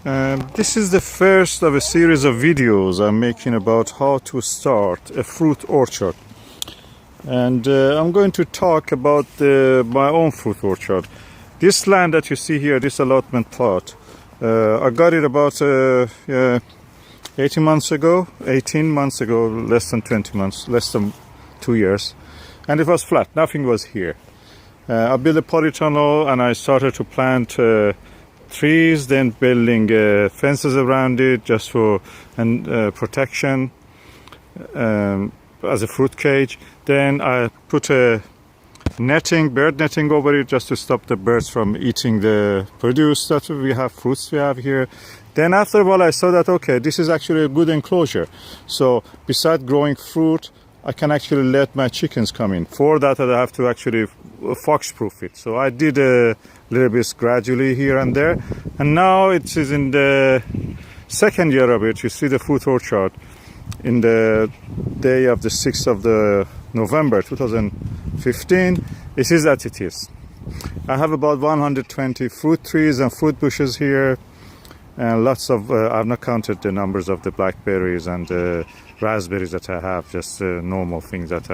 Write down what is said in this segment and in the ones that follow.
This is the first of a series of videos I'm making about how to start a fruit orchard. And I'm going to talk about my own fruit orchard. This land that you see here, this allotment plot, I got it about 18 months ago, less than 20 months, less than 2 years. And it was flat, nothing was here. I built a polytunnel and I started to plant trees, then building fences around it just for protection as a fruit cage. Then I put a bird netting over it just to stop the birds from eating the produce that we have, fruits we have here. Then after a while I saw that, okay, this is actually a good enclosure. So besides growing fruit, I can actually let my chickens come in. For that, I have to actually fox-proof it. So I did a little bit gradually here and there. And now it is in the second year of it. You see the fruit orchard in the day of the 6th of the November 2015. It is that it is. I have about 120 fruit trees and fruit bushes here. And lots of, I've not counted the numbers of the blackberries and raspberries that I have, just normal things that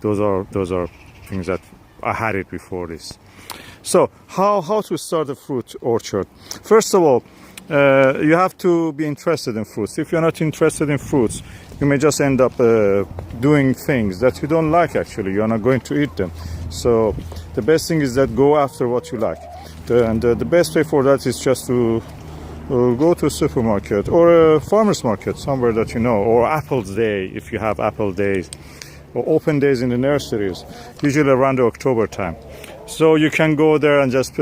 those are things that I had it before this. So how to start a fruit orchard? First of all, you have to be interested in fruits. If you're not interested in fruits, you may just end up doing things that you don't like. Actually, you're not going to eat them. So the best thing is that go after what you like. And the best way for that is just to go to a supermarket or a farmer's market, somewhere that you know, or Apple's Day if you have apple days, or open days in the nurseries, usually around the October time. So you can go there and just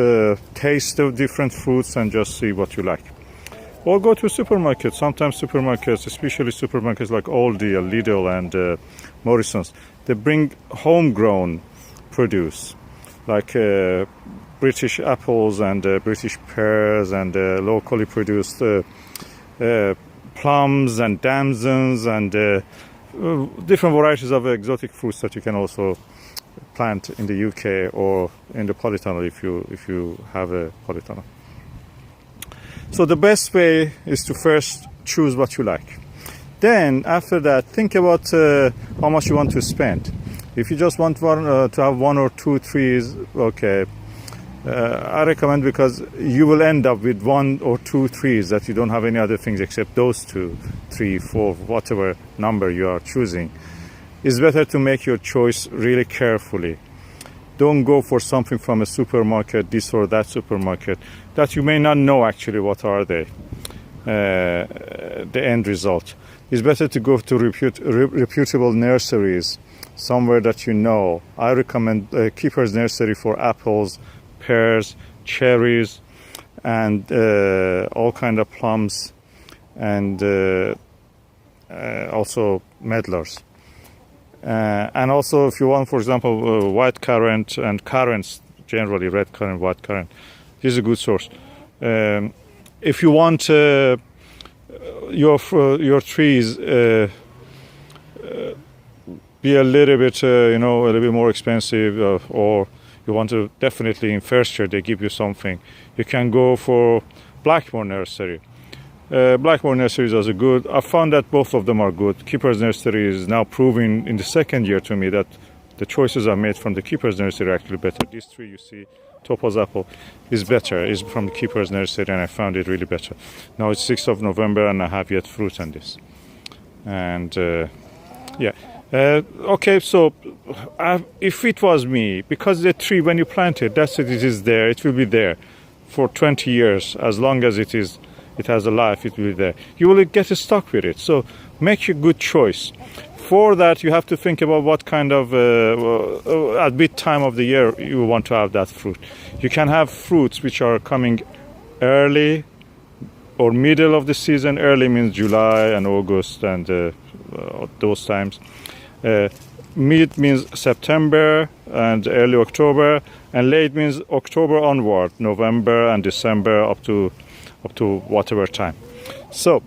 taste the different fruits and just see what you like. Or go to a supermarket. Sometimes supermarkets, especially supermarkets like Aldi, Lidl and Morrison's, they bring homegrown produce like British apples and British pears and locally produced plums and damsons and different varieties of exotic fruits that you can also plant in the UK or in the polytunnel if you have a polytunnel. So the best way is to first choose what you like. Then after that, think about how much you want to spend. If you just want to have one or two trees, okay. I recommend, because you will end up with one or two trees that you don't have any other things except those 2, 3, 4, whatever number you are choosing. It's better to make your choice really carefully. Don't go for something from a supermarket, this or that supermarket, that you may not know actually what are they, the end result. It's better to go to reputable nurseries, somewhere that you know. I recommend Keeper's Nursery for apples, pears, cherries, and all kind of plums, and also medlars. And also, if you want, for example, white currant and currants, generally red currant, white currant, this is a good source. If you want your trees be a little bit, a little bit more expensive, or you want to definitely in first year they give you something, you can go for Blackmore Nursery. Blackmore Nurseries are good. I found that both of them are good. Keeper's Nursery is now proving in the second year to me that the choices I made from the Keeper's Nursery are actually better. This tree you see, Topaz apple, is better. It's from the Keeper's Nursery and I found it really better. Now it's 6th of November and I have yet fruit on this. And yeah. Okay, so if it was me, because the tree, when you plant it, that's it is there, it will be there for 20 years. As long as it has a life, it will be there. You will get stuck with it. So make a good choice. For that, you have to think about what kind of, at which time of the year you want to have that fruit. You can have fruits which are coming early or middle of the season. Early means July and August and those times. Mid means September and early October, and late means October onward, November and December up to whatever time. So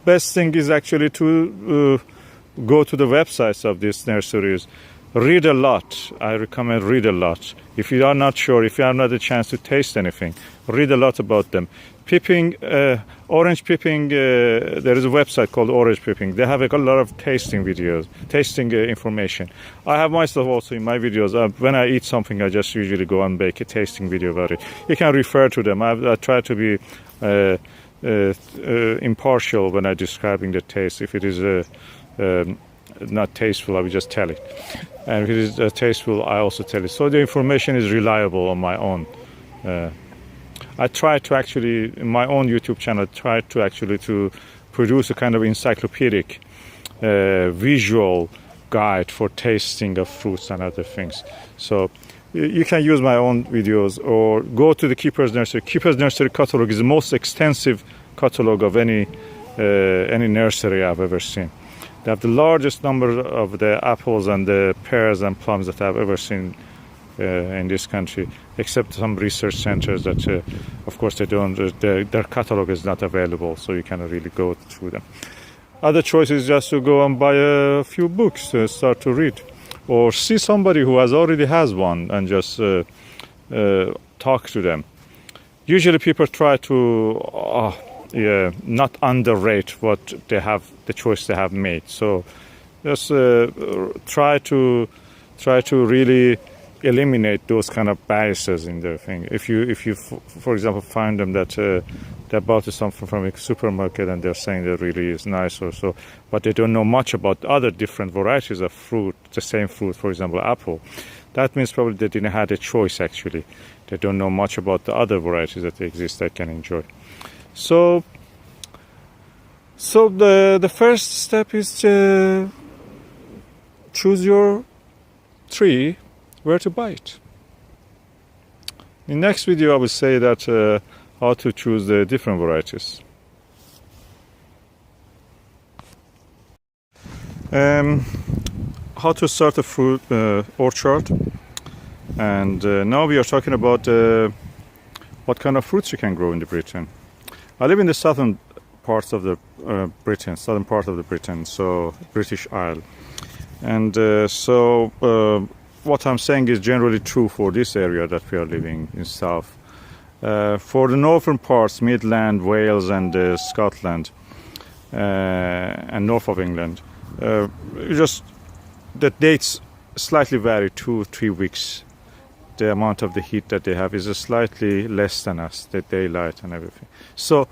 best thing is actually to go to the websites of these nurseries read a lot. I recommend read a lot. If you are not sure, if you have not a chance to taste anything, read a lot about them. Pipping, orange pipping, there is a website called Orange Pipping. They have a lot of tasting videos, tasting information. I have myself also in my videos. When I eat something, I just usually go and make a tasting video about it. You can refer to them. I try to be impartial when I'm describing the taste. If it is not tasteful, I will just tell it. And if it is tasteful, I also tell it. So the information is reliable on my own. I try to actually, in my own YouTube channel, to produce a kind of encyclopedic visual guide for tasting of fruits and other things. So you can use my own videos or go to the Keeper's Nursery. Keeper's Nursery catalog is the most extensive catalog of any nursery I've ever seen. They have the largest number of the apples and the pears and plums that I've ever seen in this country, except some research centers that, of course, they don't. Their catalog is not available, so you cannot really go through them. Other choice is just to go and buy a few books to start to read, or see somebody who already has one and just talk to them. Usually, people try to not underrate what they have, the choice they have made. So, just try to really eliminate those kind of biases in their thing. If you for example find them that they bought something from a supermarket and they're saying that really is nice or so, but they don't know much about other different varieties of fruit, the same fruit, for example apple, that means probably they didn't have a choice actually. They don't know much about the other varieties that exist that can enjoy. So the first step is to choose your tree, where to buy it. In the next video I will say that how to choose the different varieties. How to start a fruit orchard, and now we are talking about what kind of fruits you can grow in Britain. I live in the southern parts of the southern part of the Britain, so British Isle, and what I'm saying is generally true for this area that we are living in south. For the northern parts, Midland, Wales and Scotland and north of England, just the dates slightly vary, 2 or 3 weeks. The amount of the heat that they have is slightly less than us, the daylight and everything. So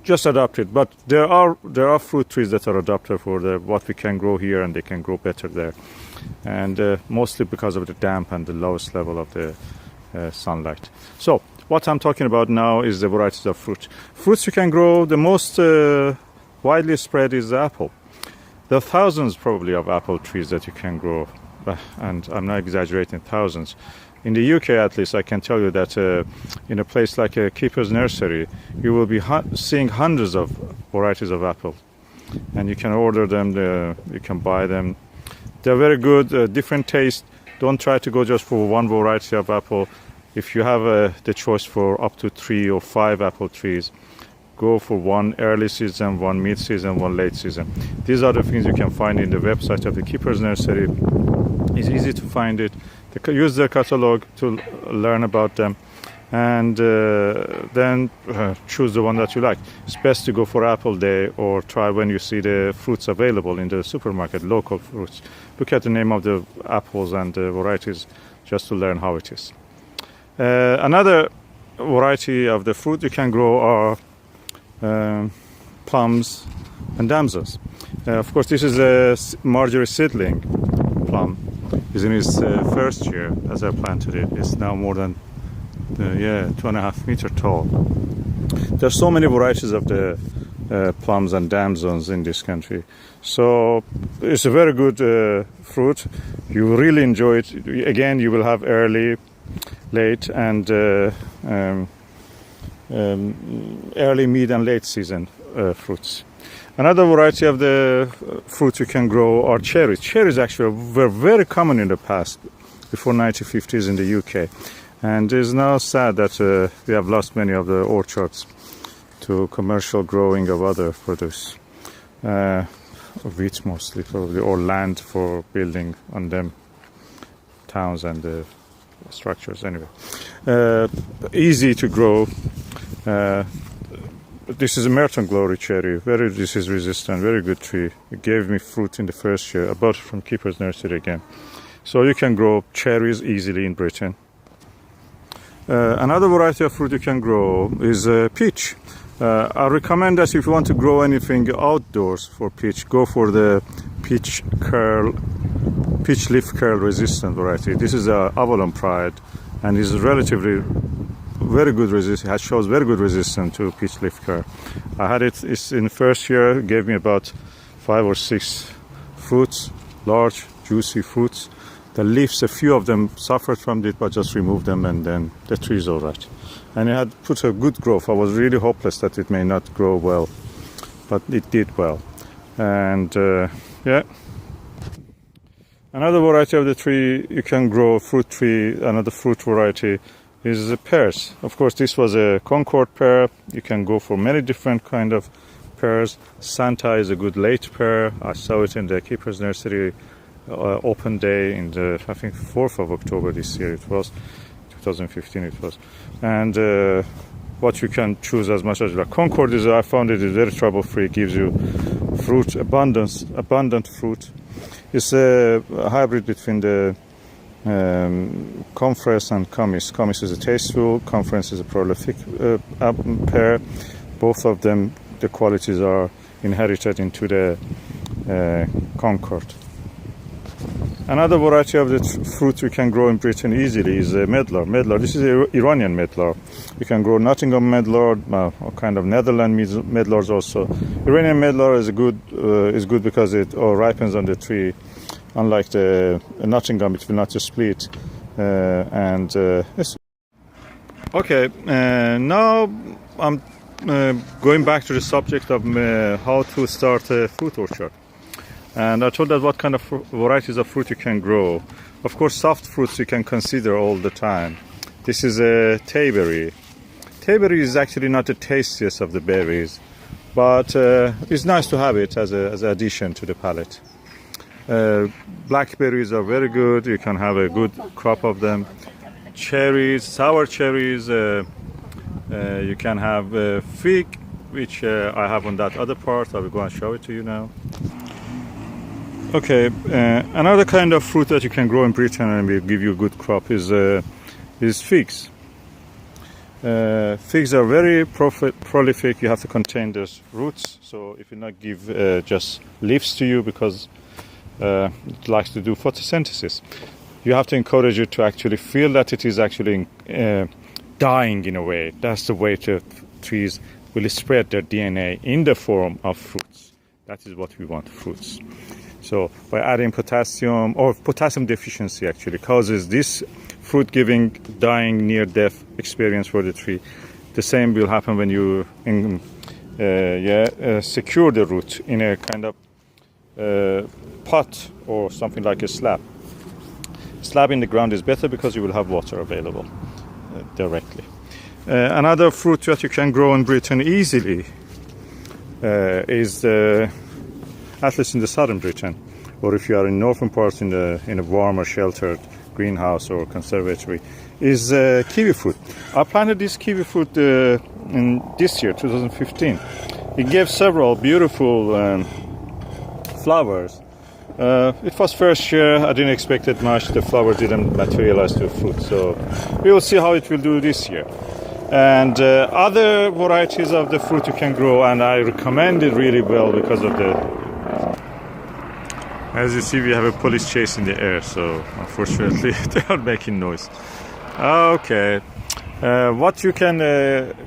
just adapt it. But there are fruit trees that are adapted for what we can grow here, and they can grow better there. And mostly because of the damp and the lowest level of the sunlight. So what I'm talking about now is the varieties of fruit. Fruits you can grow, the most widely spread is the apple. There are thousands probably of apple trees that you can grow, and I'm not exaggerating, thousands. In the UK at least, I can tell you that in a place like a Keeper's Nursery, you will be seeing hundreds of varieties of apple. And you can order them, you can buy them. They're very good, different taste. Don't try to go just for one variety of apple. If you have the choice for up to 3 or 5 apple trees, go for one early season, one mid-season, one late season. These are the things you can find in the website of the Keeper's Nursery. It's easy to find it. Use their catalog to learn about them, and then choose the one that you like. It's best to go for Apple Day, or try when you see the fruits available in the supermarket, local fruits. Look at the name of the apples and the varieties just to learn how it is. Another variety of the fruit you can grow are plums and damsons. Of course, this is a Marjorie seedling plum. It's in its first year as I planted it. It's now more than 2.5 meters tall. There are so many varieties of the plums and damsons in this country. So it's a very good fruit. You will really enjoy it. Again, you will have early, late, and early, mid, and late season fruits. Another variety of the fruits you can grow are cherries. Cherries actually were very common in the past, before 1950s in the UK. And it is now sad that we have lost many of the orchards to commercial growing of other produce. wheat mostly, probably, or land for building on them, towns and structures. Anyway, easy to grow. This is a Merton Glory cherry, very disease resistant, very good tree. It gave me fruit in the first year. I bought it from Keeper's Nursery again. So you can grow cherries easily in Britain. Another variety of fruit you can grow is peach. I recommend that if you want to grow anything outdoors for peach, go for the peach leaf curl resistant variety. This is a Avalon Pride, and is relatively very good resistance. It shows very good resistance to peach leaf curl. I had it. It's in the first year. It gave me about 5 or 6 fruits, large, juicy fruits. The leaves, a few of them suffered from it, but just removed them, and then the tree is all right. And it had put a good growth. I was really hopeless that it may not grow well, but it did well. And yeah. Another variety of the tree you can grow, fruit tree, another fruit variety is the pears. Of course, this was a Concord pear. You can go for many different kind of pears. Santa is a good late pear. I saw it in the Keeper's Nursery open day in the, I think, 4th of October this year. It was 2015. It was, and what you can choose as much as you like. Concord is, I found it is very trouble-free. Gives you fruit abundant fruit. It's a hybrid between the Conference and Comis. Comis is a tasteful, Conference is a prolific pear. Both of them, the qualities are inherited into the Concord. Another variety of the fruit we can grow in Britain easily is medlar. Medlar, this is Iranian medlar. You can grow Nottingham medlar, or kind of Netherlands medlars also. Iranian medlar is good because it ripens on the tree. Unlike the Nottingham, it will not just split. Okay, now I'm going back to the subject of how to start a fruit orchard. And I told that what kind of varieties of fruit you can grow. Of course, soft fruits you can consider all the time. This is a tayberry. Tayberry is actually not the tastiest of the berries, but it's nice to have it as an addition to the palate. Blackberries are very good. You can have a good crop of them. Cherries, sour cherries. You can have fig, which I have on that other part. I will go and show it to you now. Okay, another kind of fruit that you can grow in Britain and will give you a good crop is figs. Figs are very prolific. You have to contain those roots, so it will not give just leaves to you because it likes to do photosynthesis. You have to encourage it to actually feel that it is actually dying in a way. That's the way trees will spread their DNA in the form of fruits. That is what we want, fruits. So by adding potassium, or potassium deficiency actually causes this fruit giving, dying, near death experience for the tree. The same will happen when you secure the root in a kind of pot or something like a slab. Slab in the ground is better because you will have water available directly. Another fruit that you can grow in Britain easily is at least in the southern Britain, or if you are in northern parts in a warmer, sheltered greenhouse or conservatory, is kiwi fruit. I planted this kiwi fruit in this year, 2015. It gave several beautiful flowers. It was first year. I didn't expect it much. The flower didn't materialize to fruit, so we will see how it will do this year. And other varieties of the fruit you can grow, and I recommend it really well because of the. As you see, we have a police chase in the air, so unfortunately they are making noise. Okay, what you can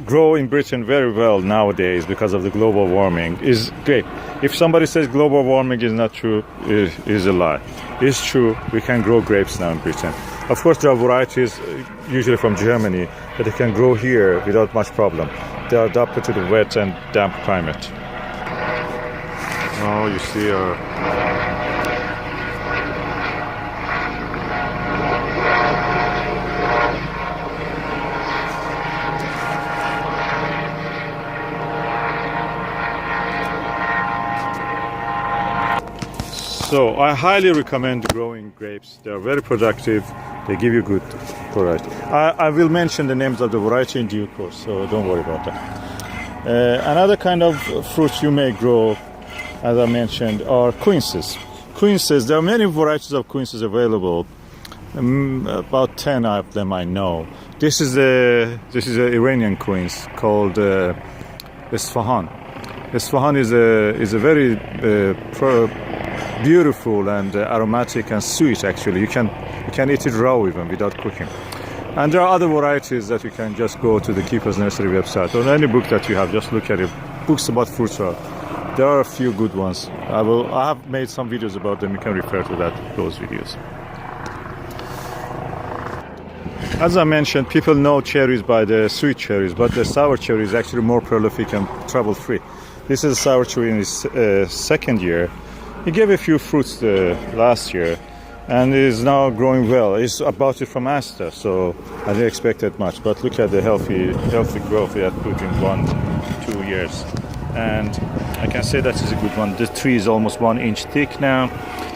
grow in Britain very well nowadays because of the global warming is great. If somebody says global warming is not true, it is a lie. It's true. We can grow grapes now in Britain. Of course, there are varieties, usually from Germany, that they can grow here without much problem. They are adapted to the wet and damp climate. Oh, you see So I highly recommend growing grapes. They are very productive. They give you good variety. I will mention the names of the variety in due course, so don't worry about that. Another kind of fruit you may grow, as I mentioned, are quinces. Quinces, there are many varieties of quinces available. About 10 of them I know. This is an Iranian quince called Isfahan. Isfahan is a very beautiful and aromatic and sweet. Actually, you can eat it raw even without cooking. And there are other varieties that you can just go to the Keeper's Nursery website or any book that you have. Just look at it. Books about fruits are. There are a few good ones. I have made some videos about them. You can refer to those videos. As I mentioned, people know cherries by the sweet cherries, but the sour cherry is actually more prolific and trouble-free. This is a sour cherry in its second year. He gave a few fruits last year and is now growing well. It's about it from Asta, so I didn't expect that much. But look at the healthy growth he had put in 1-2 years. And I can say that is a good one. The tree is almost 1 inch thick now.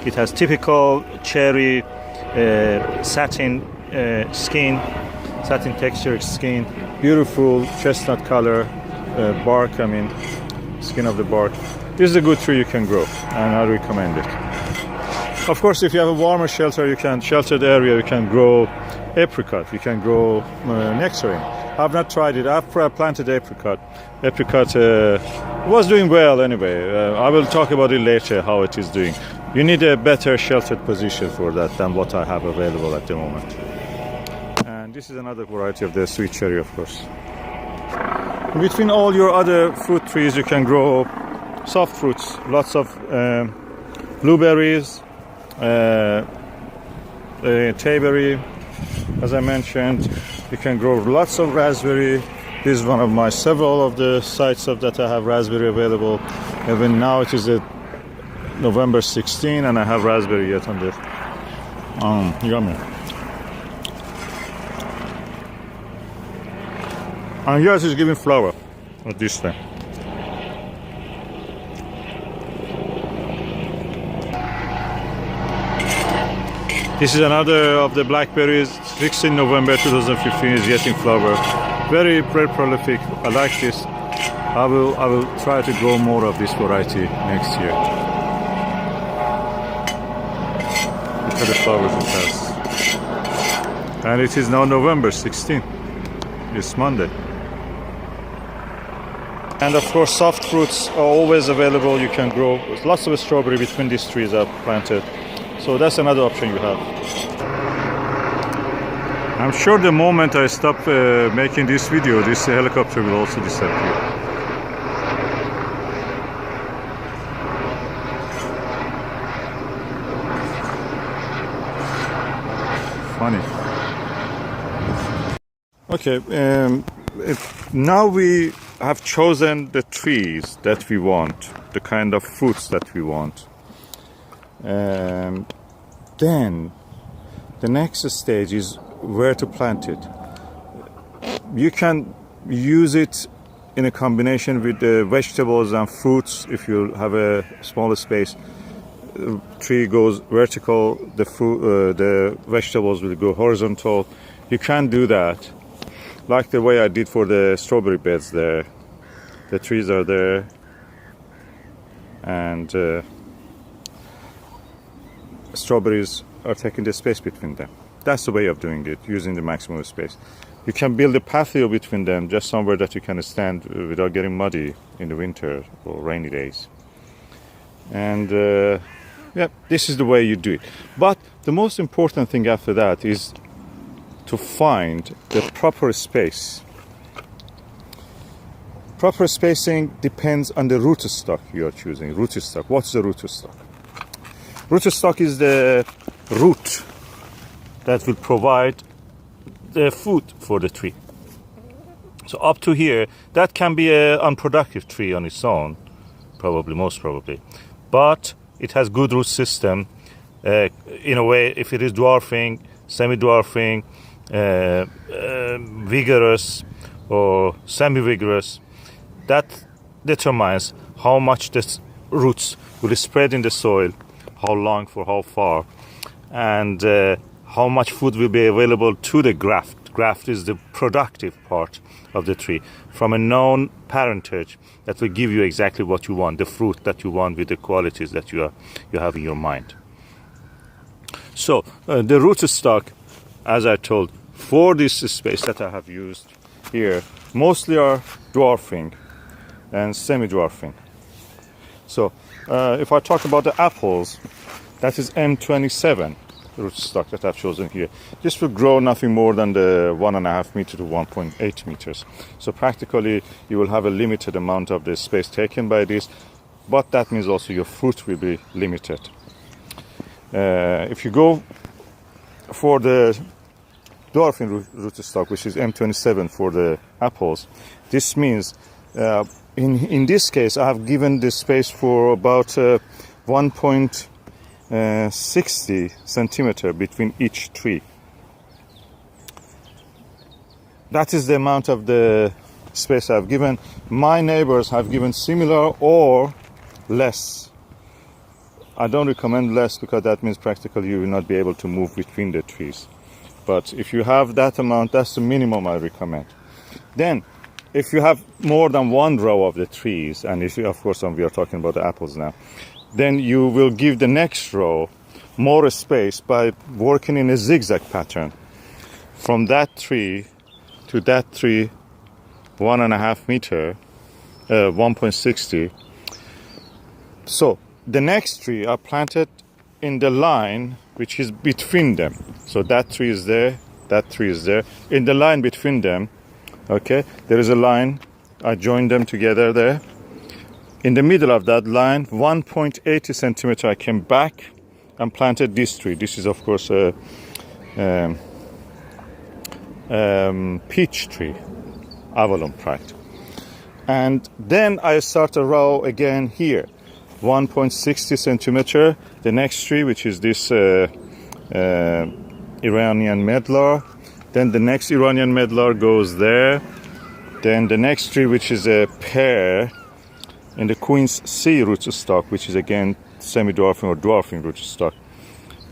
It has typical cherry satin skin, satin texture skin, beautiful chestnut color bark, skin of the bark. This is a good tree you can grow and I recommend it. Of course, if you have a warmer sheltered area, you can grow apricot, you can grow nectarine. I've not tried it. I've planted apricot. Apricot was doing well anyway. I will talk about it later, how it is doing. You need a better sheltered position for that than what I have available at the moment. And this is another variety of the sweet cherry, of course. Between all your other fruit trees, you can grow soft fruits, lots of blueberries, tayberry, as I mentioned. You can grow lots of raspberry. This is one of my several of the sites that I have raspberry available. Even now it is November 16 and I have raspberry yet on this. Yummy. And yours is giving flower at this time. This is another of the blackberries. 16 November 2015 is getting flower. Very prolific. I like this. I will try to grow more of this variety next year. Look at the flowers it has. And it is now November 16. It's Monday. And of course, soft fruits are always available. You can grow lots of strawberry between these trees I've planted. So that's another option you have. I'm sure the moment I stop making this video, this helicopter will also disappear. Funny. Okay, now we have chosen the trees that we want, the kind of fruits that we want. Then the next stage is where to plant it. You can use it in a combination with the vegetables and fruits. If you have a smaller space, tree goes vertical, the vegetables will go horizontal. You can do that like the way I did for the strawberry beds there. The trees are there and strawberries are taking the space between them. That's the way of doing it, using the maximum space. You can build a patio between them, just somewhere that you can stand without getting muddy in the winter or rainy days. And yeah, this is the way you do it. But the most important thing after that is to find the proper space. Proper spacing depends on the rootstock you are choosing. Rootstock. What's the rootstock? Rootstock is the root that will provide the food for the tree. So up to here, that can be an unproductive tree on its own, most probably. But it has good root system. In a way, if it is dwarfing, semi-dwarfing, vigorous or semi-vigorous, that determines how much the roots will spread in the soil, how long, for how far, and how much food will be available to the graft. Graft is the productive part of the tree from a known parentage that will give you exactly what you want, the fruit that you want with the qualities that you have in your mind. So the rootstock, as I told, for this space that I have used here, mostly are dwarfing and semi-dwarfing. So if I talk about the apples, that is M27 rootstock that I've chosen here. This will grow nothing more than the 1.5 meter to 1.8 meters. So practically you will have a limited amount of the space taken by this, but that means also your fruit will be limited. If you go for the dwarfing rootstock, which is M27 for the apples, this means in this case I have given this space for about 1.60 centimeter between each tree. That is the amount of the space I've given. My neighbors have given similar or less. I don't recommend less because that means practically you will not be able to move between the trees. But if you have that amount, that's the minimum I recommend. Then, if you have more than one row of the trees, and if you, of course, we are talking about the apples now, then you will give the next row more space by working in a zigzag pattern. From that tree to that tree, 1.5 meter, 1.60. So the next tree are planted in the line which is between them. So that tree is there, that tree is there. In the line between them, okay, there is a line. I joined them together there. In the middle of that line, 1.80 centimeter, I came back and planted this tree. This is, of course, a peach tree, Avalon Pride. And then I start a row again here, 1.60 centimeter. The next tree, which is this Iranian medlar. Then the next Iranian medlar goes there. Then the next tree, which is a pear in the Queen's C rootstock, which is again semi-dwarfing or dwarfing rootstock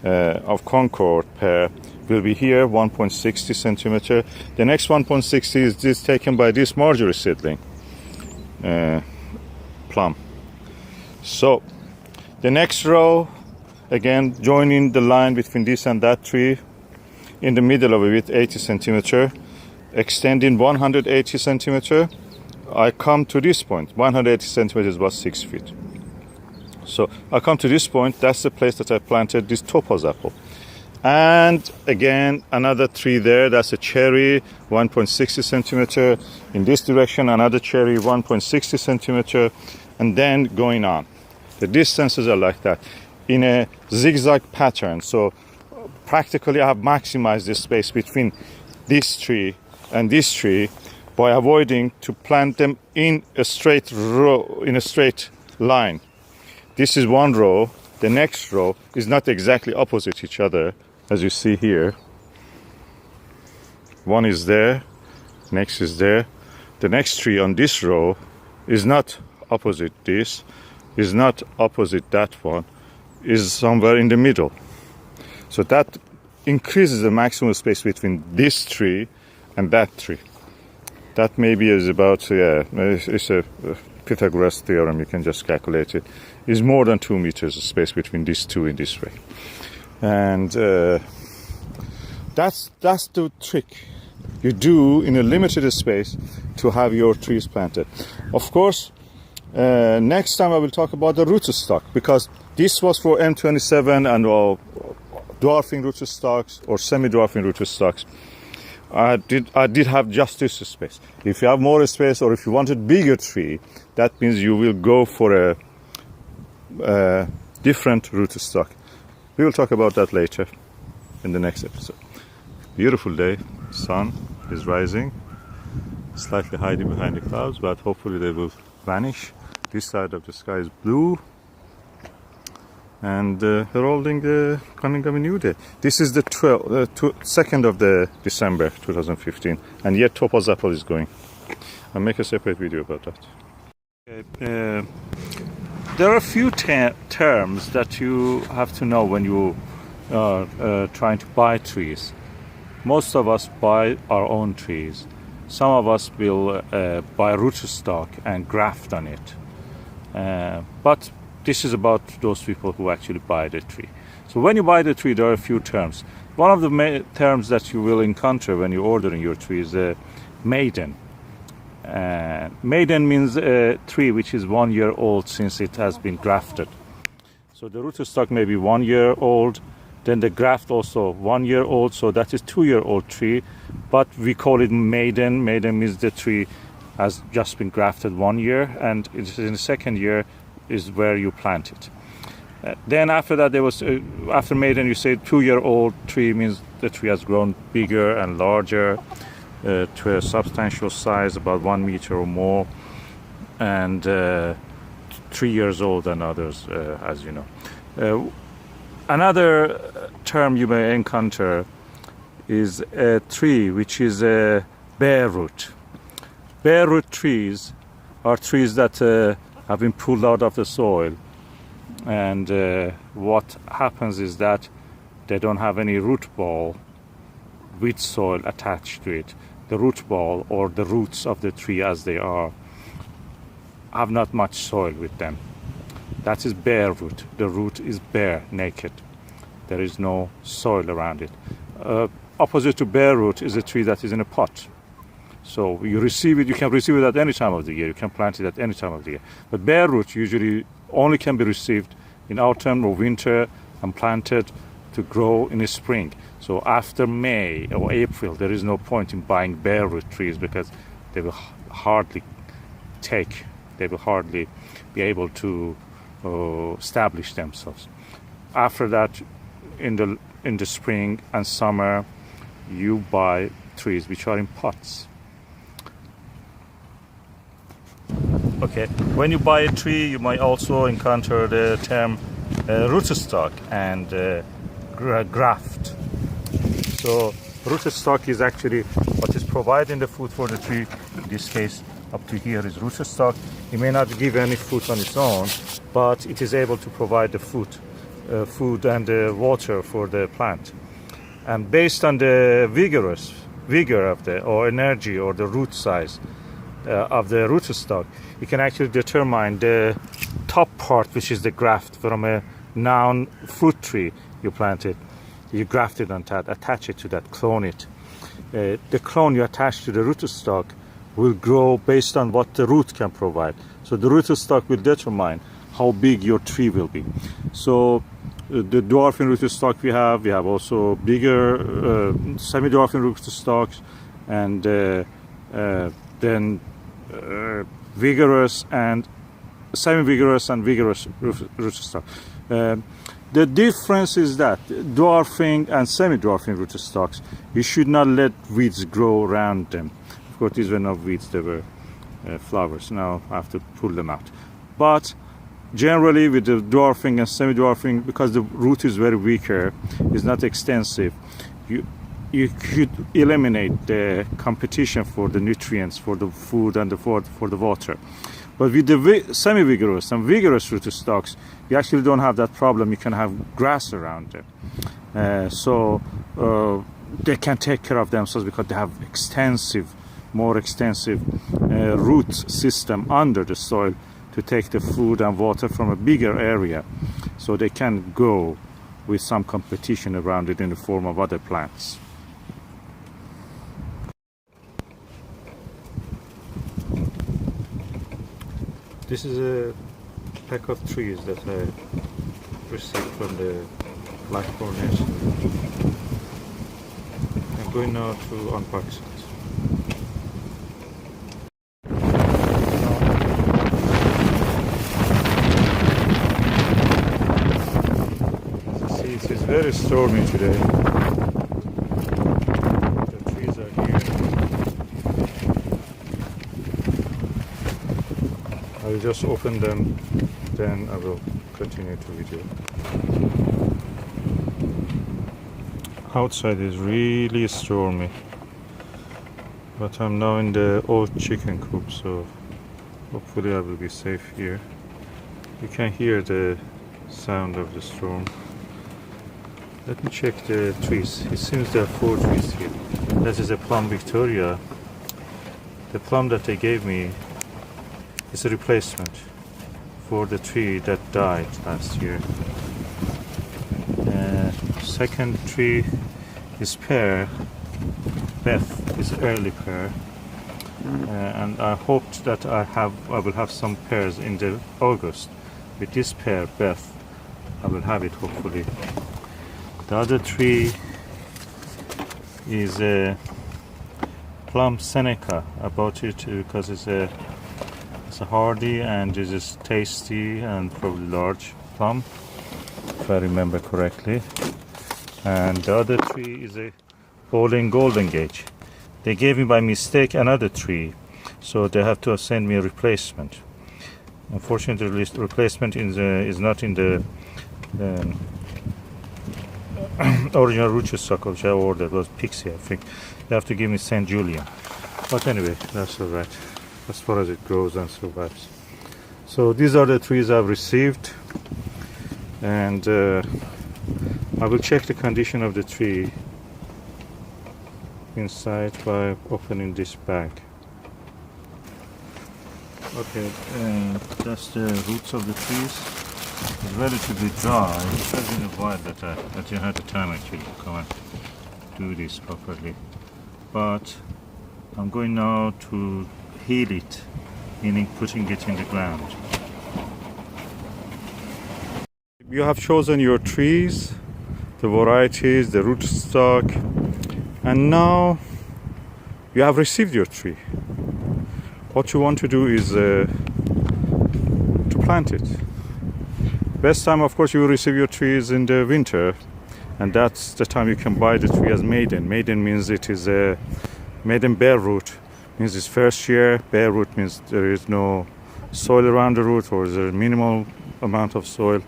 of Concord pear, will be here, 1.60 centimeter. The next 1.60 is this taken by this Marjorie seedling plum. So the next row, again joining the line between this and that tree, in the middle of it, 80 centimeter, extending 180 centimeter. I come to this point. 180 centimeters is about 6 feet. So I come to this point. That's the place that I planted this topaz apple. And again, another tree there. That's a cherry, 1.60 centimeter. In this direction, another cherry, 1.60 centimeter. And then going on. The distances are like that in a zigzag pattern. So practically I have maximized the space between this tree and this tree by avoiding to plant them in a straight row, in a straight line. This is one row. The next row is not exactly opposite each other, as you see here. One is there, next is there. The next tree on this row is not opposite this, is not opposite that one, is somewhere in the middle. So that increases the maximum space between this tree and that tree. That maybe is about, it's a Pythagoras theorem, you can just calculate it. Is more than 2 meters of space between these two in this way. And that's the trick you do in a limited space to have your trees planted. Of course, next time I will talk about the rootstock, because this was for M27 and dwarfing rootstocks or semi-dwarfing rootstocks. I did have just this space. If you have more space or if you wanted bigger tree, that means you will go for a different rootstock. We will talk about that later in the next episode. Beautiful day, sun is rising, slightly hiding behind the clouds, but hopefully they will vanish. This side of the sky is blue, and heralding the coming of a new day. This is the 2nd of the December 2015, and yet topaz apple is going. I'll make a separate video about that. there are a few terms that you have to know when you are trying to buy trees. Most of us buy our own trees. Some of us will buy rootstock and graft on it. But this is about those people who actually buy the tree. So when you buy the tree, there are a few terms. One of the terms that you will encounter when you're ordering your tree is maiden. Maiden means a tree which is 1 year old since it has been grafted. So the rootstock may be 1 year old, then the graft also 1 year old, so that is 2 year old tree, but we call it maiden. Maiden means the tree has just been grafted 1 year, and it's in the second year is where you plant it. Then after that, there was after maiden, you say 2 year old tree means the tree has grown bigger and larger to a substantial size, about 1 meter or more, and 3 years old and others, as you know. Another term you may encounter is a tree which is a bare root. Bare root trees are trees that have been pulled out of the soil, and what happens is that they don't have any root ball with soil attached to it. The root ball, or the roots of the tree as they are, have not much soil with them. That is bare root. The root is bare, naked. There is no soil around it. Opposite to bare root is a tree that is in a pot. So you receive it, you can receive it at any time of the year. You can plant it at any time of the year. But bare root usually only can be received in autumn or winter and planted to grow in the spring. So after May or April, there is no point in buying bare root trees because they will hardly be able to establish themselves. After that, in the spring and summer, you buy trees which are in pots. Okay, when you buy a tree, you might also encounter the term rootstock and graft. So rootstock is actually what is providing the food for the tree. In this case, up to here is rootstock. It may not give any fruit on its own, but it is able to provide the food and the water for the plant. And based on the vigor of the or energy or the root size of the rootstock, you can actually determine the top part, which is the graft from a noun fruit tree you planted. You graft it on that, attach it to that, clone it. The clone you attach to the rootstock will grow based on what the root can provide. So the rootstock will determine how big your tree will be. So the dwarfing rootstock we have also bigger semi-dwarfing rootstocks, and then vigorous and semi-vigorous and vigorous rootstock. The difference is that dwarfing and semi-dwarfing rootstocks, you should not let weeds grow around them. Of course, these were not weeds, they were flowers. Now I have to pull them out. But generally with the dwarfing and semi-dwarfing, because the root is very weaker, is not extensive, you could eliminate the competition for the nutrients, for the food and for the water. But with the semi-vigorous and vigorous rootstocks, you actually don't have that problem. You can have grass around them. So they can take care of themselves because they have more extensive root system under the soil to take the food and water from a bigger area. So they can go with some competition around it in the form of other plants. This is a pack of trees that I received from the Blackburn nursery. I'm going now to unpack it. See, it is very stormy today. The trees are here. I will just open them, then I will continue to video. Outside is really stormy, but I'm now in the old chicken coop, so hopefully I will be safe here. You can hear the sound of the storm. Let me check the trees. It seems there are 4 trees here. That is a plum Victoria. The plum that they gave me is a replacement for the tree that died last year. Second tree is pear. Beth is early pear. And I hoped that I will have some pears in the August. With this pear, Beth, I will have it hopefully. The other tree is a plum Seneca. I bought it because it's a hardy and it is tasty and probably large plum, if I remember correctly. And the other tree is a Bowling Golden Gate. They gave me by mistake another tree, so they have to send me a replacement. Unfortunately, the replacement is not in the original rootstock which I ordered. It was Pixie, I think. They have to give me St. Julian. But anyway, that's alright, as far as it grows and survives. So these are the trees I've received, and I will check the condition of the tree inside by opening this bag. Okay, that's the roots of the trees. It's relatively dry. It has been a while that I didn't have the time actually to come and do this properly. But I'm going now to heal it, meaning putting it in the ground. You have chosen your trees, the varieties, the rootstock, and now you have received your tree. What you want to do is to plant it. Best time, of course, you will receive your trees in the winter, and that's the time you can buy the tree as maiden. Maiden means it is a maiden bare root, means it's first year. Bare root means there is no soil around the root, or there is a minimal amount of soil.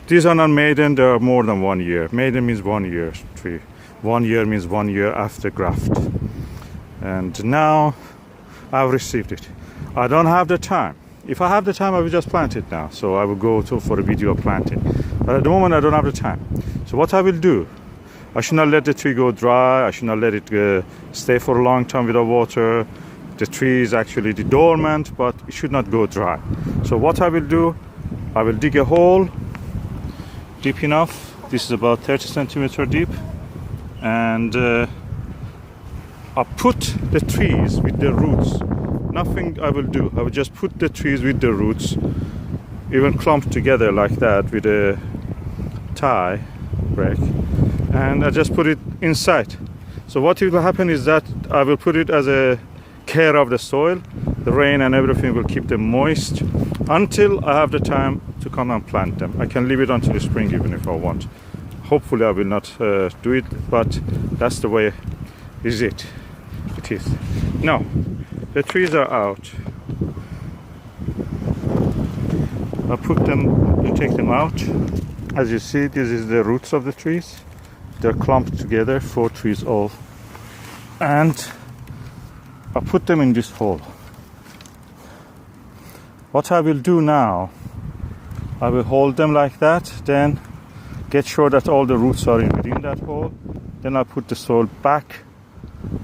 These are not maiden, they are more than 1 year. Maiden means 1 year tree. 1 year means 1 year after graft. And now I've received it. I don't have the time. If I have the time, I will just plant it now. So I will go for a video of planting. But at the moment, I don't have the time. So what I will do, I should not let the tree go dry. I should not let it stay for a long time without water. The tree is actually dormant, but it should not go dry. So what I will do, I will dig a hole deep enough. This is about 30 centimeter deep. And I put the trees with the roots. Nothing I will do. I will just put the trees with the roots, even clumped together like that with a tie break, and I just put it inside. So what will happen is that I will put it as a care of the soil. The rain and everything will keep them moist until I have the time to come and plant them. I can leave it until the spring even if I want. Hopefully I will not do it, but that's the way it is. Now the trees are out. I put them, you take them out. As you see, this is the roots of the trees. They're clumped together, 4 trees all. And I put them in this hole. What I will do now, I will hold them like that, then get sure that all the roots are within that hole. Then I put the soil back,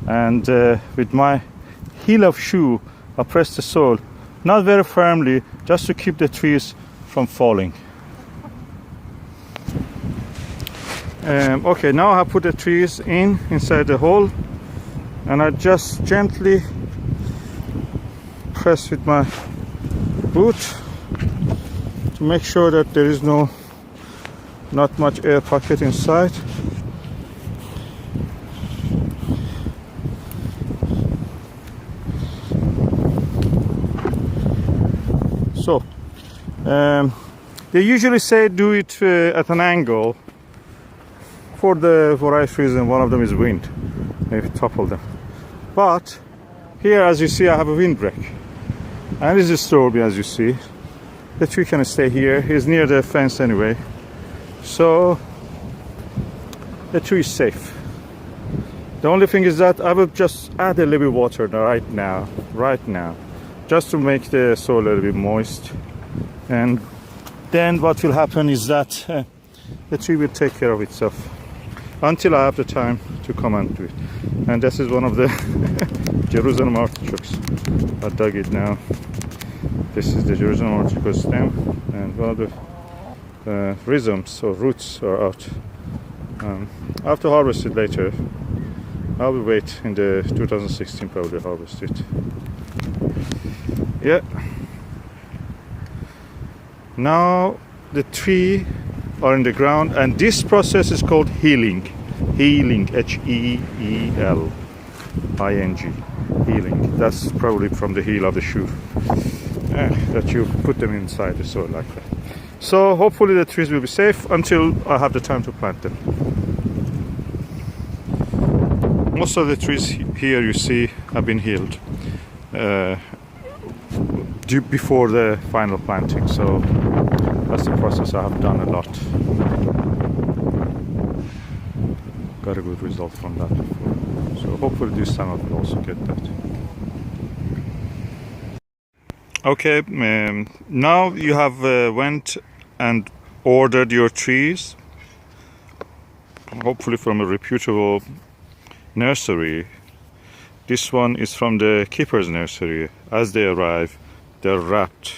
and with my heel of shoe, I press the soil, not very firmly, just to keep the trees from falling. Okay, now I put the trees inside the hole, and I just gently press with my boot to make sure that there is not much air pocket inside. So they usually say do it at an angle for the various reasons. One of them is wind, maybe topple them. But here, as you see, I have a windbreak, and this is stormy, as you see. The tree can stay here. He's near the fence anyway, so the tree is safe. The only thing is that I will just add a little bit water right now, just to make the soil a little bit moist. And then what will happen is that the tree will take care of itself until I have the time to come and do it. And this is one of the Jerusalem artichokes. I dug it now. This is the Jerusalem artichoke stem, and one of the rhizomes or roots are out. I have to harvest it later. I will wait in the 2016 probably harvest it. Yeah. Now the tree are in the ground, and this process is called healing. Healing, Heeling, healing. That's probably from the heel of the shoe that you put them inside the soil like that. So hopefully the trees will be safe until I have the time to plant them. Most of the trees here you see have been healed before the final planting, so that's the process I have done a lot. Got a good result from that before, so hopefully this time I will also get that. Okay, now you have went and ordered your trees, hopefully from a reputable nursery. This one is from the keeper's nursery. As they arrive, they're wrapped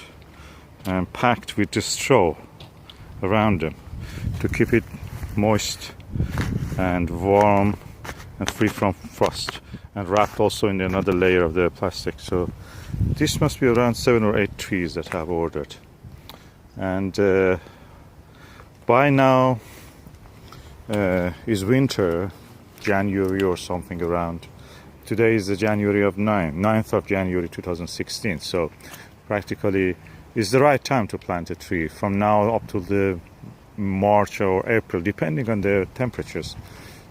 and packed with the straw around them to keep it moist and warm and free from frost, and wrapped also in another layer of the plastic. So this must be around 7 or 8 trees that I have ordered, and by now is winter, January or something around. Today is the January of 9th of January 2016, so practically is the right time to plant a tree from now up to the March or April, depending on the temperatures.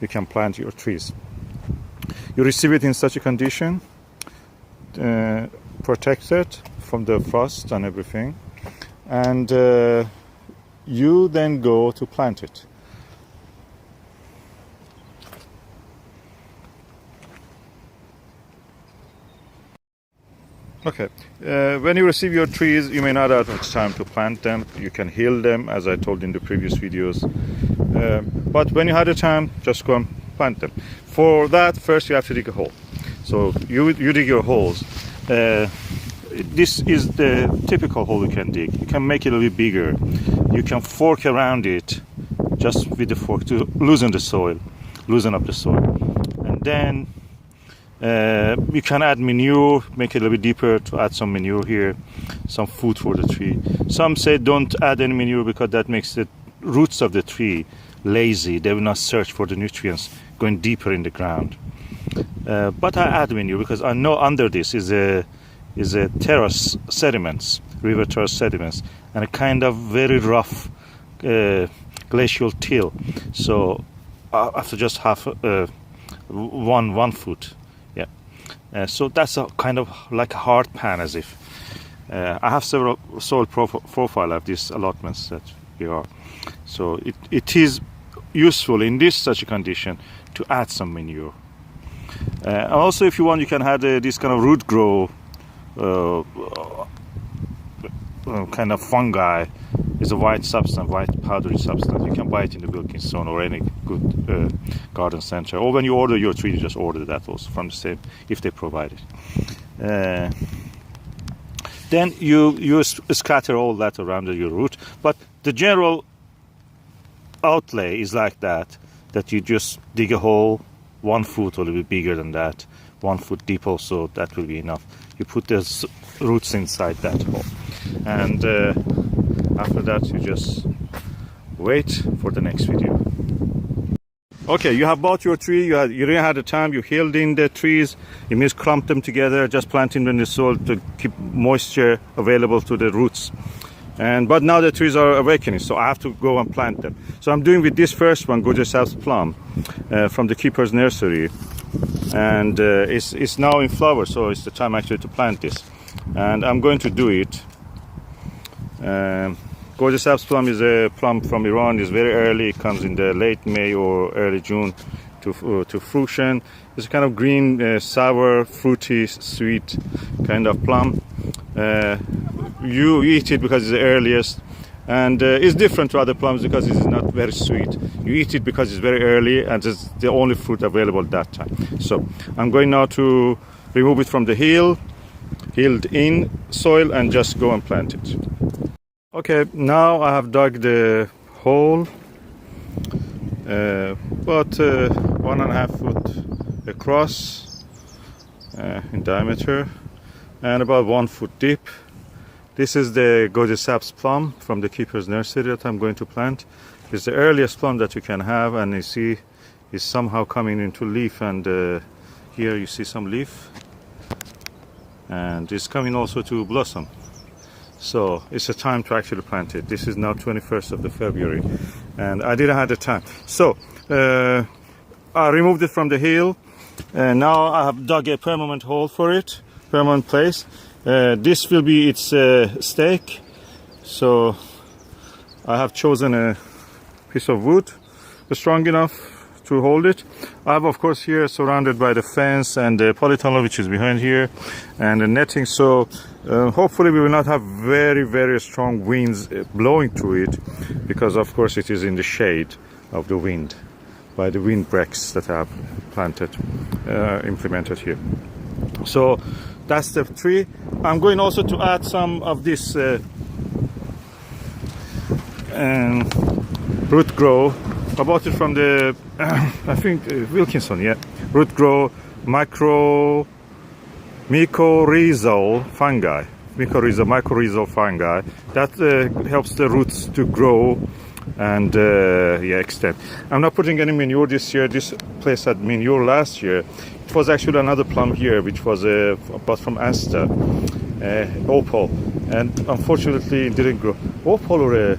You can plant your trees. You receive it in such a condition, protected from the frost and everything, and you then go to plant it. Okay, when you receive your trees, you may not have much time to plant them. You can heal them, as I told in the previous videos. But when you have the time, just go and plant them. For that, first you have to dig a hole. So you dig your holes. This is the typical hole you can dig. You can make it a little bit bigger. You can fork around it just with the fork to loosen up the soil. And then you can add manure, make it a little bit deeper to add some manure here, some food for the tree. Some say don't add any manure because that makes the roots of the tree lazy. They will not search for the nutrients going deeper in the ground. But I add manure because I know under this is a terrace sediments, river terrace sediments, and a kind of very rough glacial till. So after just half 1 foot. So that's a kind of like a hard pan, as if. I have several soil profile of these allotments that we are. So it is useful in such a condition to add some manure. And also, if you want, you can add this kind of root grow kind of fungi. It's a white substance, white powdery substance. You can buy it in the Wilkinson or any good garden center. Or when you order your tree, you just order that also from the same, if they provide it. Then you scatter all that around your root. But the general outlay is like that you just dig a hole 1 foot or a little bit bigger than that, 1 foot deep also, that will be enough. You put the roots inside that hole. And after that, you just wait for the next video. Okay, you have bought your tree, you really had the time, you healed in the trees, you means clump them together, just planting them in the soil to keep moisture available to the roots. But now the trees are awakening, so I have to go and plant them. So I'm doing with this first one, Gorgeous House Plum, from the keeper's nursery. And it's now in flower, so it's the time actually to plant this. And I'm going to do it. Gorgeous House Plum is a plum from Iran. It's very early. It comes in the late May or early June to fruition. It's a kind of green, sour, fruity, sweet kind of plum. you eat it because it's the earliest, and it's different to other plums because it's not very sweet. You eat it because it's very early and it's the only fruit available at that time. So I'm going now to remove it from the healed in soil and just go and plant it. Okay, now I have dug the hole about 1.5 foot across in diameter and about 1 foot deep. This is the Gorgeous Saps plum from the keeper's nursery that I'm going to plant. It's the earliest plum that you can have, and you see it's somehow coming into leaf, and here you see some leaf, and it's coming also to blossom. So it's a time to actually plant it. This is now 21st of February, and I didn't have the time. So I removed it from the hill, and now I have dug a permanent hole for it, permanent place. This will be its stake. So I have chosen a piece of wood strong enough to hold it. I have, of course, here surrounded by the fence and the polytunnel which is behind here and the netting. So hopefully we will not have very, very strong winds blowing through it, because of course it is in the shade of the wind by the windbreaks that I have planted, implemented here. So that's the tree. I'm going also to add some of this root grow. I bought it from the I think Wilkinson, yeah. Root grow mycorrhizal fungi. Mycorrhizal fungi that helps the roots to grow and extend. I'm not putting any manure this year. This place had manure last year. It was actually another plum here, which was bought from Asta, opal, and unfortunately it didn't grow. Opal or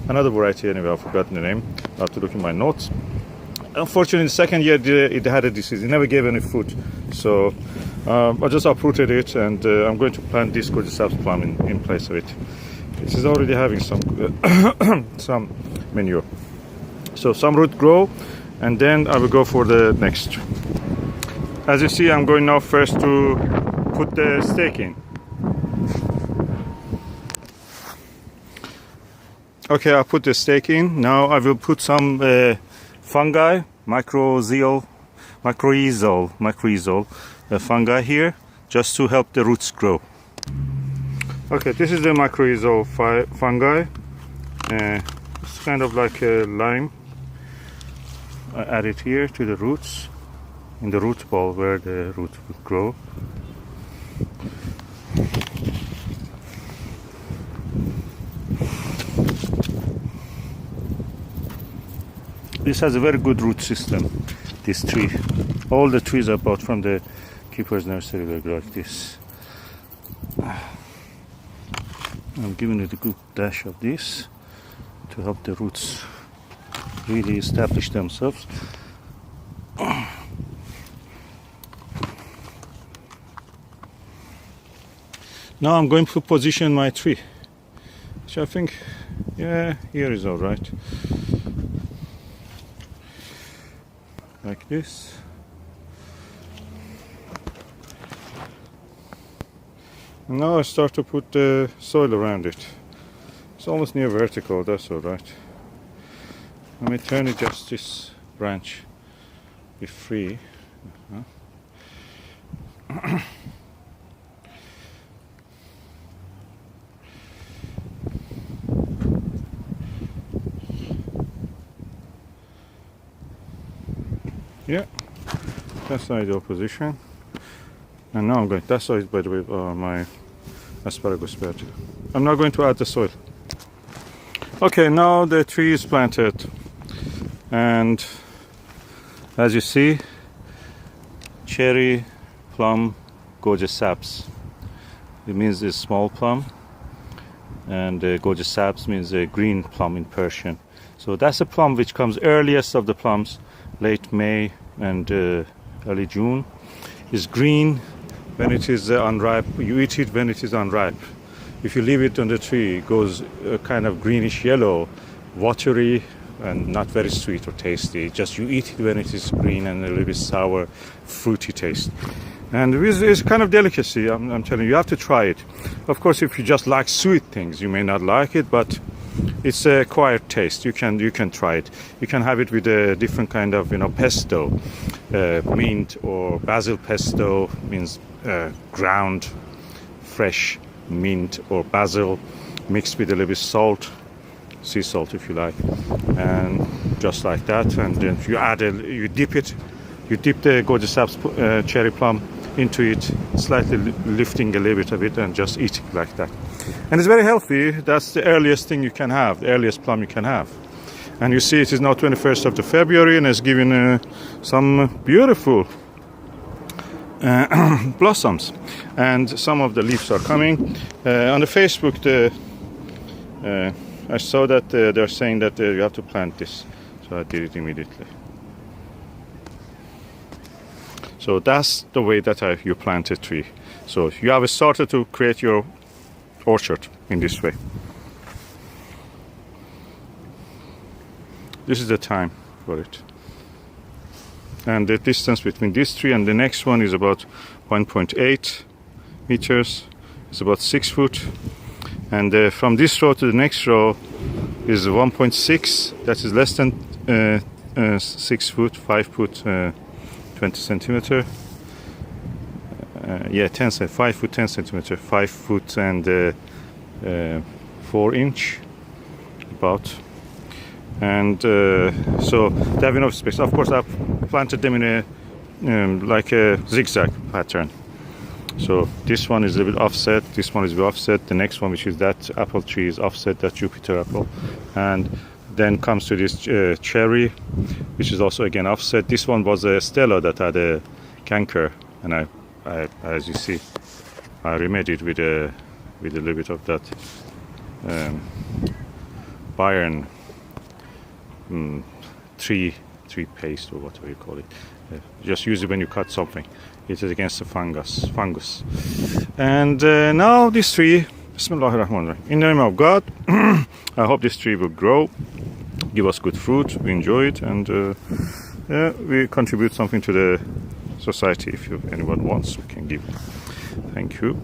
another variety anyway, I've forgotten the name. I have to look in my notes. Unfortunately, the second year it had a disease. It never gave any fruit. So I just uprooted it, and I'm going to plant this Gorgeous Saps plum in place of it. It is already having some some manure. So some root grow, and then I will go for the next. As you see, I'm going now first to put the stake in. Okay, I put the stake in. Now I will put some fungi, mycorrhizal fungi here, just to help the roots grow. Okay, this is the mycorrhizal fungi. It's kind of like a lime. I add it here to the roots, in the root ball where the roots will grow. This has a very good root system, this tree. All the trees I bought from the keeper's nursery were like this. I'm giving it a good dash of this to help the roots really establish themselves. Now I'm going to position my tree, which I think, yeah, here is all right. Like this. And now I start to put the soil around it. It's almost near vertical, that's all right. Let me turn it, just this branch be free. Yeah, that's the ideal position. And now I'm going, that's by the way my asparagus bed. I'm now going to add the soil. Okay, now the tree is planted, and as you see, cherry plum Gorgeous Saps. It means a small plum, and Gorgeous Saps means a green plum in Persian. So that's a plum which comes earliest of the plums, late May and early June. It's green when it is unripe. You eat it when it is unripe. If you leave it on the tree, it goes kind of greenish yellow, watery, and not very sweet or tasty. Just you eat it when it is green and a little bit sour, fruity taste. And it's kind of delicacy. I'm telling you, you have to try it. Of course, if you just like sweet things, you may not like it, but it's a quiet taste. You can try it. You can have it with a different kind of pesto, mint or basil pesto means ground fresh mint or basil mixed with a little bit salt, sea salt if you like, and just like that. And then you dip the gorgeous cherry plum into it, slightly lifting a little bit of it and just eating like that. And it's very healthy. That's the earliest thing you can have, the earliest plum you can have. And you see it is now 21st of February and it's giving some beautiful blossoms, and some of the leaves are coming. On the Facebook, I saw that they're saying that you have to plant this, so I did it immediately. So that's the way that you plant a tree. So you have started to create your orchard in this way. This is the time for it. And the distance between this tree and the next one is about 1.8 meters. It's about 6 foot. And from this row to the next row is 1.6. That is less than 6 foot, 5 foot, 20 centimeter. 5 foot 10 centimeter, 5 foot and 4 inch about. And so they have enough space. Of course, I've planted them in a like a zigzag pattern. So this one is a little bit offset, this one is a bit offset, the next one, which is that apple tree, is offset, that Jupiter apple, and then comes to this cherry, which is also again offset. This one was a Stella that had a canker, and I as you see, I remedied with a little bit of that iron tree paste or whatever you call it. Just use it when you cut something. It is against the fungus. And now this tree, Bismillahirrahmanirrahim. In the name of God, I hope this tree will grow, give us good fruit, we enjoy it, and we contribute something to the society. If anyone wants, we can give. Thank you.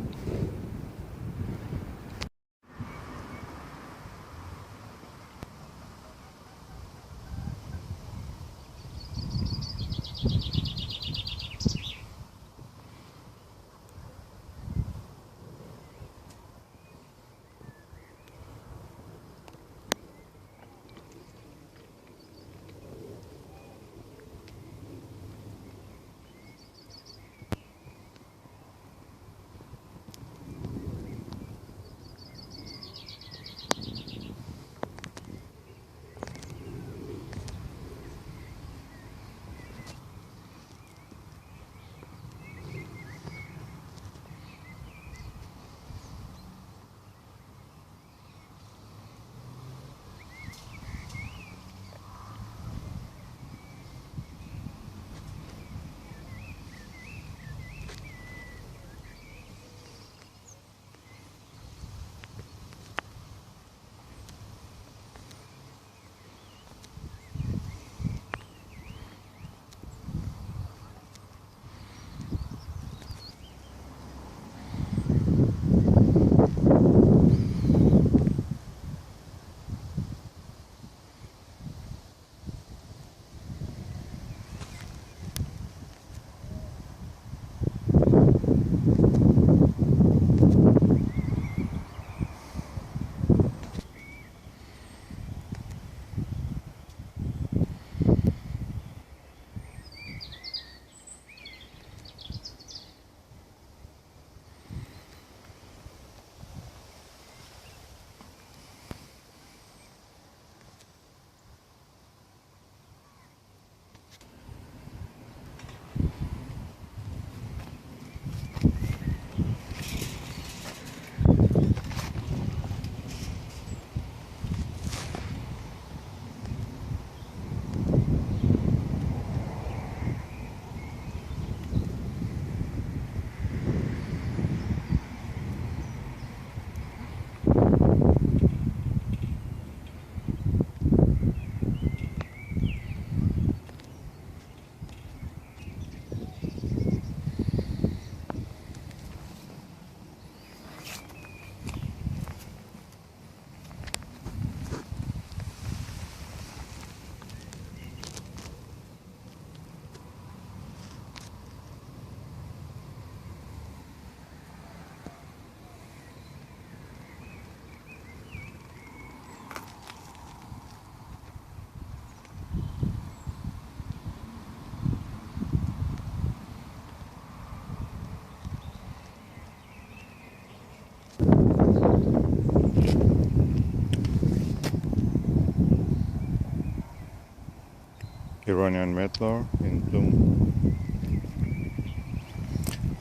Iranian medlar in bloom.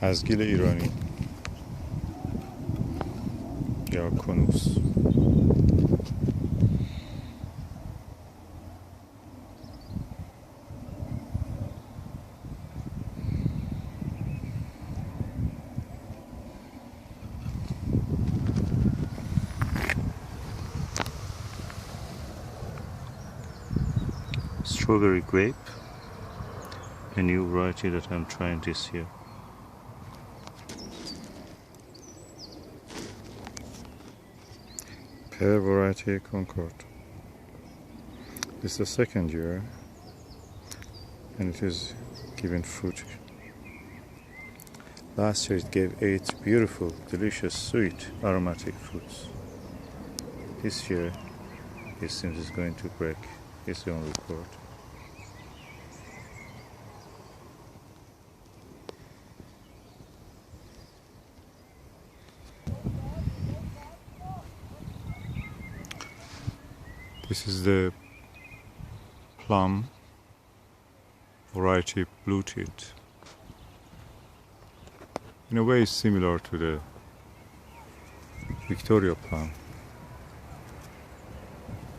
ازگیل ایرانی یا کنوس. Strawberry grape, a new variety that I'm trying this year. Pear variety Concord. This is the second year and it is giving fruit. Last year it gave 8 beautiful, delicious, sweet, aromatic fruits. This year it seems it's going to break its own record. This is the plum variety blue teeth. In a way it's similar to the Victoria plum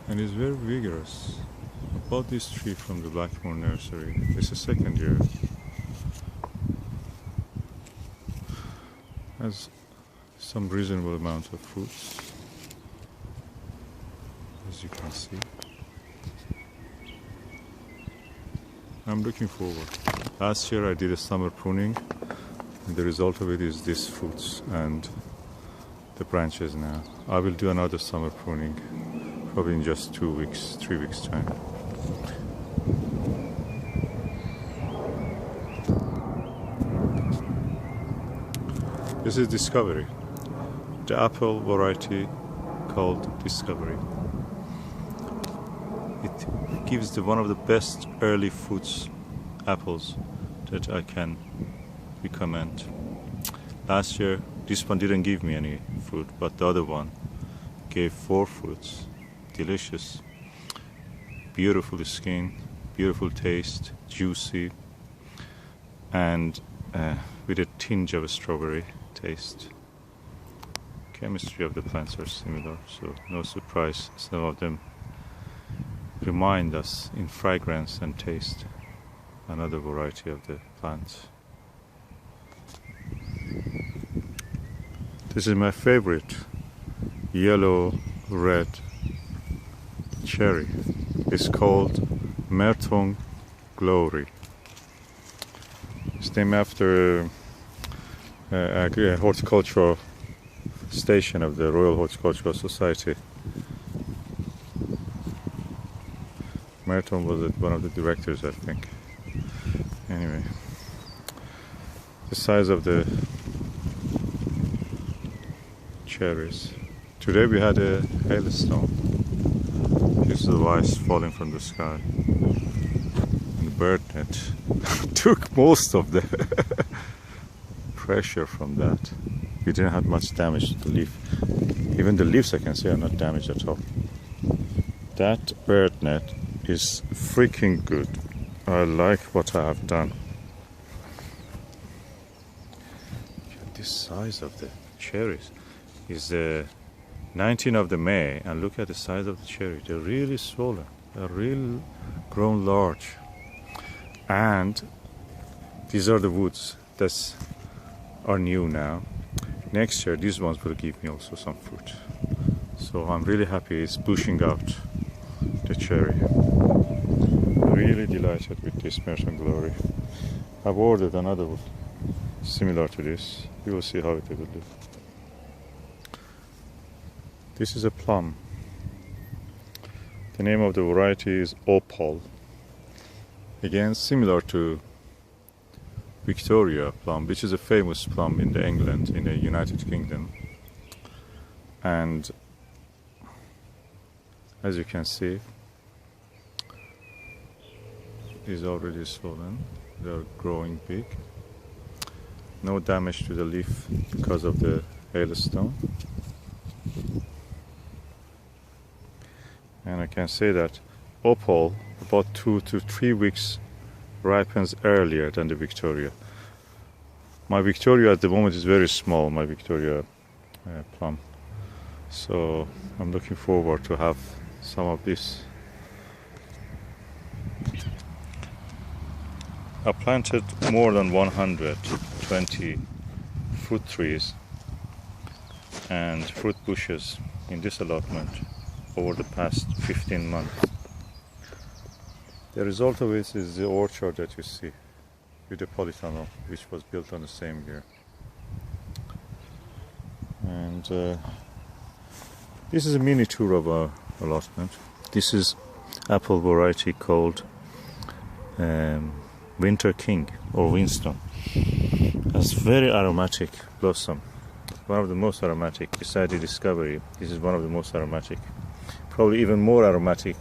and is very vigorous. I bought this tree from the Blackmore nursery. It's the second year. Has some reasonable amount of fruits, as you can see. I'm looking forward. Last year I did a summer pruning and the result of it is these fruits and the branches now. I will do another summer pruning probably in just 2 weeks, 3 weeks time. This is Discovery, the apple variety called Discovery. It gives one of the best early fruits, apples, that I can recommend. Last year, this one didn't give me any fruit, but the other one gave 4 fruits. Delicious, beautiful skin, beautiful taste, juicy, and with a tinge of a strawberry taste. Chemistry of the plants are similar, so no surprise some of them remind us in fragrance and taste another variety of the plants. This is my favorite yellow red cherry. It's called Merton Glory. It's named after a horticultural station of the Royal Horticultural Society. Merton was one of the directors, I think. Anyway, the size of the cherries. Today we had a hailstone. This is the ice falling from the sky. And the bird net took most of the pressure from that. We didn't have much damage to the leaf. Even the leaves I can see are not damaged at all. That bird net is freaking good. I like what I have done. This size of the cherries is 19th of the May, and look at the size of the cherry. They're really swollen. They're really grown large. And these are the woods that are new now. Next year these ones will give me also some fruit. So I'm really happy it's pushing out the cherry. Really delighted with this Merton Glory. I've ordered another one similar to this. You will see how it will look. This is a plum. The name of the variety is Opal. Again, similar to Victoria plum, which is a famous plum in England, in the United Kingdom. And as you can see, is already swollen. They are growing big. No damage to the leaf because of the hailstone. And I can say that Opal about 2 to 3 weeks ripens earlier than the Victoria. My Victoria at the moment is very small, my Victoria plum. So I'm looking forward to have some of this. I planted more than 120 fruit trees and fruit bushes in this allotment over the past 15 months. The result of it is the orchard that you see with the polytunnel, which was built on the same year. And this is a mini tour of our allotment. This is apple variety called Winter King or Winston. It's very aromatic blossom. One of the most aromatic, besides the Discovery. This is one of the most aromatic. Probably even more aromatic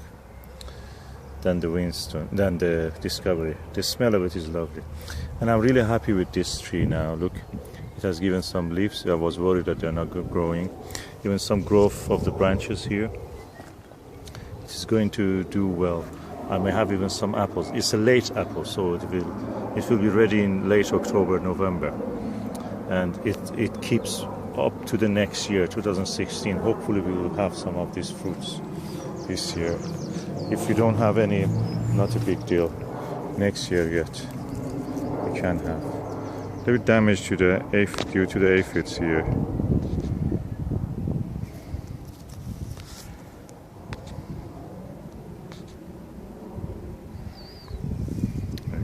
than the Winston, than the Discovery. The smell of it is lovely. And I'm really happy with this tree now. Look, it has given some leaves. I was worried that they're not growing. Even some growth of the branches here. It's going to do well. I may have even some apples. It's a late apple, so it will be ready in late October, November. And it keeps up to the next year, 2016. Hopefully we will have some of these fruits this year. If we don't have any, not a big deal. Next year yet, we can have. A little bit damage to the due to the aphids here.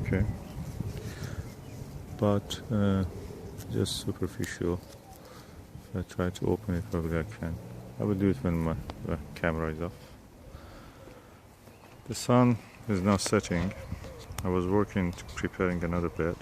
Okay, but just superficial. If I try to open it, probably I can. I will do it when my camera is off. The sun is now setting. I was working preparing another bed.